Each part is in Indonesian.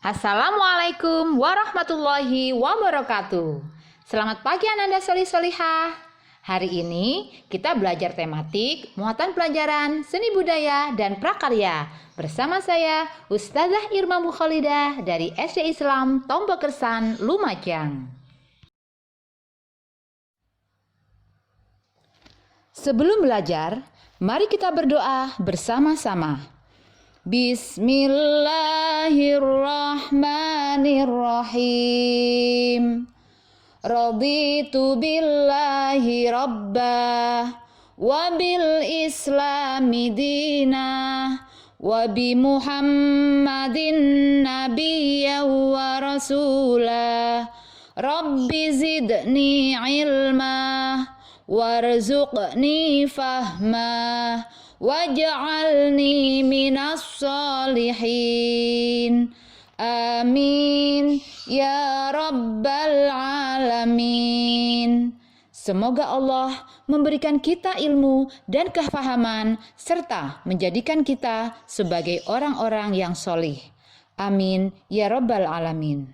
Assalamualaikum warahmatullahi wabarakatuh. Selamat pagi Ananda Solih-Solihah. Hari ini kita belajar tematik muatan pelajaran seni budaya dan prakarya bersama saya Ustazah Irma Mukhalidah dari SD Islam Tombokersan, Lumajang. Sebelum belajar, mari kita berdoa bersama-sama. Bismillahirrahmanirrahim. Raditu billahi rabbah wa bil islami dinah wa bi Muhammadin nabiyyan wa rasulah. Rabbi zidni ilmah warzuqni fahmah waj'alni minas solihin. Amin ya rabbal alamin. Semoga Allah memberikan kita ilmu dan kefahaman serta menjadikan kita sebagai orang-orang yang solih. Amin ya rabbal alamin.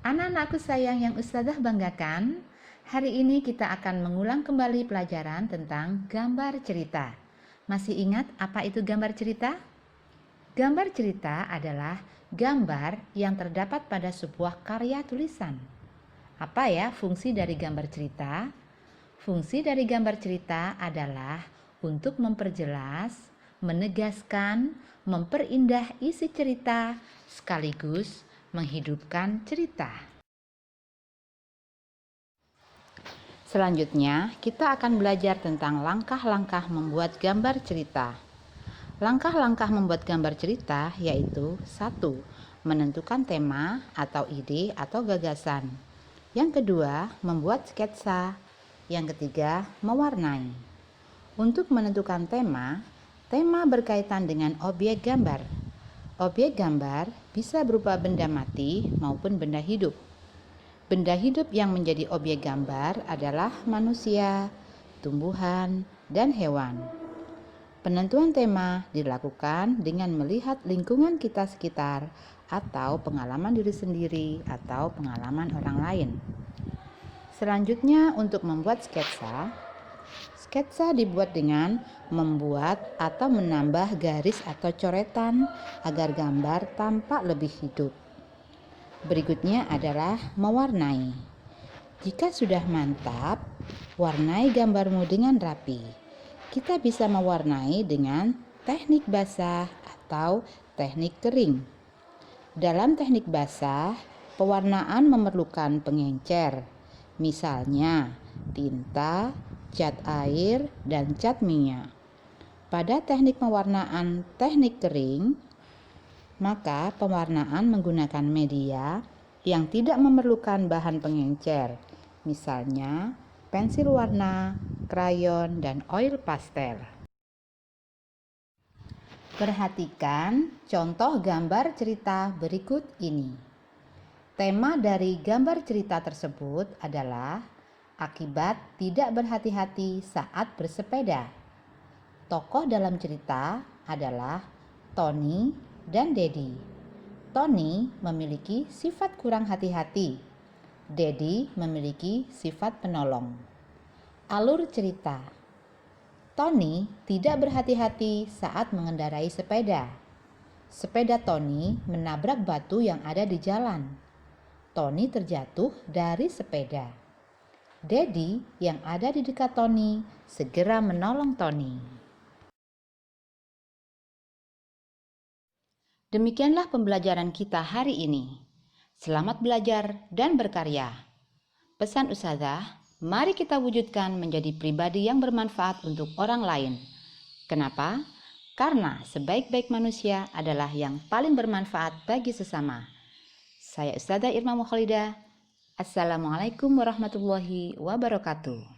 Anak-anakku sayang yang Ustazah banggakan, hari ini kita akan mengulang kembali pelajaran tentang gambar cerita. Masih ingat apa itu gambar cerita? Gambar cerita adalah gambar yang terdapat pada sebuah karya tulisan. Apa ya fungsi dari gambar cerita? Fungsi dari gambar cerita adalah untuk memperjelas, menegaskan, memperindah isi cerita, sekaligus menghidupkan cerita. Selanjutnya, kita akan belajar tentang langkah-langkah membuat gambar cerita. Langkah-langkah membuat gambar cerita yaitu 1. Menentukan tema atau ide atau gagasan. Yang kedua, membuat sketsa. Yang ketiga, mewarnai. Untuk menentukan tema berkaitan dengan objek gambar. Objek gambar bisa berupa benda mati maupun benda hidup. Benda hidup yang menjadi objek gambar adalah manusia, tumbuhan, dan hewan. Penentuan tema dilakukan dengan melihat lingkungan kita sekitar atau pengalaman diri sendiri atau pengalaman orang lain. Selanjutnya, untuk membuat sketsa dibuat dengan membuat atau menambah garis atau coretan agar gambar tampak lebih hidup. Berikutnya adalah mewarnai. Jika sudah mantap, warnai gambarmu dengan rapi. Kita bisa mewarnai dengan teknik basah atau teknik kering. Dalam teknik basah, pewarnaan memerlukan pengencer. Misalnya, tinta, cat air, dan cat minyak. Pada teknik pewarnaan teknik kering, maka pewarnaan menggunakan media yang tidak memerlukan bahan pengencer, misalnya pensil warna, krayon, dan oil pastel. Perhatikan contoh gambar cerita berikut ini. Tema dari gambar cerita tersebut adalah akibat tidak berhati-hati saat bersepeda. Tokoh dalam cerita adalah Tony dan Dedi. Tony memiliki sifat kurang hati-hati. Dedi memiliki sifat penolong. Alur cerita. Tony tidak berhati-hati saat mengendarai sepeda. Sepeda Tony menabrak batu yang ada di jalan. Tony terjatuh dari sepeda. Dedi yang ada di dekat Tony segera menolong Tony. Demikianlah pembelajaran kita hari ini. Selamat belajar dan berkarya. Pesan Ustazah, mari kita wujudkan menjadi pribadi yang bermanfaat untuk orang lain. Kenapa? Karena sebaik-baik manusia adalah yang paling bermanfaat bagi sesama. Saya Ustazah Irma Mukhalidah. Assalamualaikum warahmatullahi wabarakatuh.